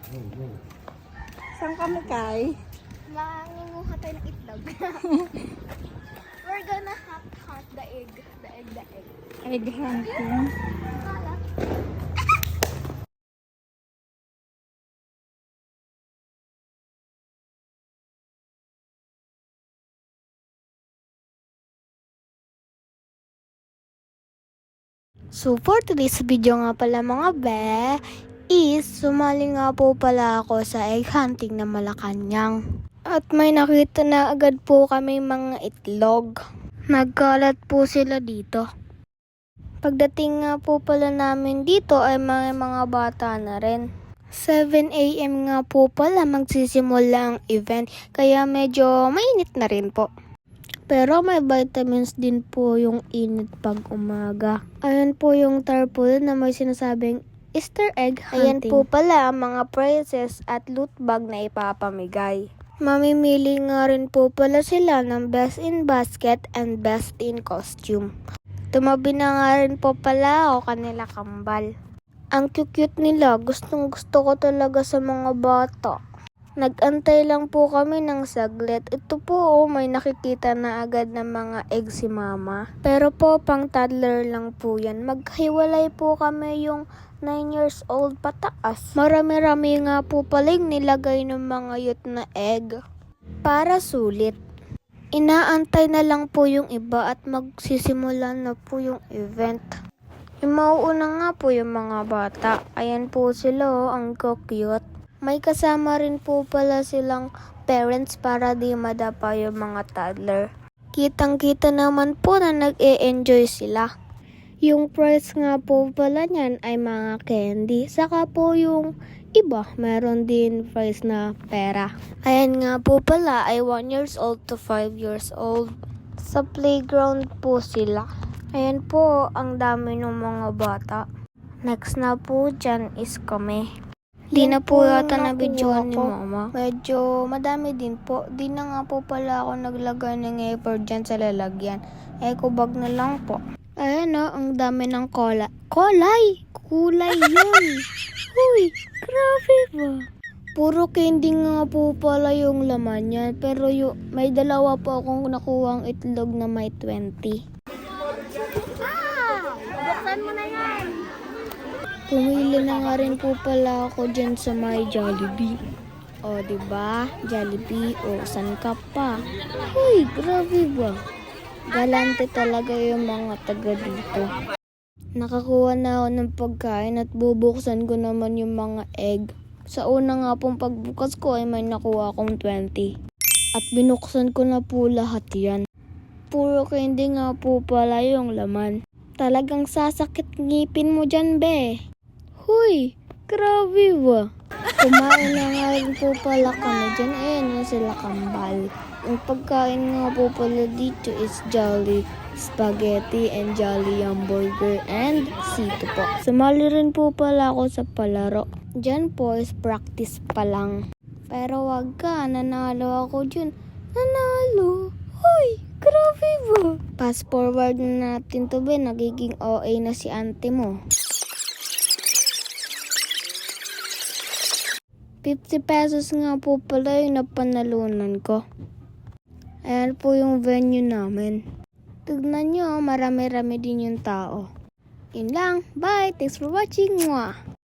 Saan kami, Kai? Mangunguha tayo ng itlog. We're gonna hunt the egg. The egg. Egg hunting. Kalat. So for today's video nga pala mga be, is sumali nga po pala ako sa egg hunting na Malacanang. At may nakita na agad po kami mga itlog. Nagkalat po sila dito. Pagdating nga po pala namin dito ay mga bata na rin. 7 AM nga po pala magsisimula ang event, kaya medyo mainit na rin po. Pero may vitamins din po yung init pag umaga. Ayan po yung tarpaulin na may sinasabing Easter egg hunting. Ayan po pala ang mga prizes at loot bag na ipapamigay. Mamimili nga rin po pala sila ng best in basket and best in costume. Tumabi na nga rin po pala ako kanila kambal. Ang cute nila, gustong gusto ko talaga sa mga bata. Nag-antay lang po kami ng saglit. Ito po may nakikita na agad ng mga egg si mama. Pero po pang toddler lang po yan. Maghiwalay po kami yung 9 years old pataas. Marami-rami nga po paling nilagay ng mga youth na egg. Para sulit. Inaantay na lang po yung iba at magsisimula na po yung event. Mauuna nga po yung mga bata. Ayan po sila ang cute. May kasama rin po pala silang parents para di madapa yung mga toddler. Kitang-kita naman po na nag-e-enjoy sila. Yung price nga po pala niyan ay mga candy. Saka po yung iba, meron din price na pera. Ayan nga po pala ay 1 years old to 5 years old. Sa playground po sila. Ayan po ang dami ng mga bata. Next na po dyan is kami. Di na po yata na-videoan ni mama. Medyo madami din po. Di na nga po pala ako naglagay ng effort dyan sa lalagyan. Eco bag na lang po. Ayan o, ang dami ng cola. Kulay yun. Uy, grabe ba? Puro candy nga po pala yung laman yan. Pero may dalawa po akong nakuhang itlog na may 20. Buksan mo na yan. Pumili na nga rin po pala ako dyan sa may Jollibee. O, diba? Jollibee. O, saan ka pa? Uy, grabe ba? Galante talaga yung mga taga dito. Nakakuha na ako ng pagkain at bubuksan ko naman yung mga egg. Sa una nga pong pagbukas ko ay may nakuha akong 20. At binuksan ko na po lahat yan. Puro candy nga po pala yung laman. Talagang sasakit ngipin mo dyan, be. Huy, grabe ba? Kumain na nga rin po pala kami dyan. Ayan na sila kambal. Ang pagkain nga po pala dito is Jolly Spaghetti and Jolly Hamburger and sito po. Sumali rin po pala ako sa palaro. Dyan po is practice pa lang. Pero wag ka, nanalo ako dyan. Nanalo? Huy, grabe ba? Fast forward na natin to be, nagiging OA na si auntie mo. 50 pesos nga po pala yung napanalunan ko. Ayan po yung venue namin. Tignan nyo, marami-rami din yung tao. Yun lang. Bye! Thanks for watching. Mwah!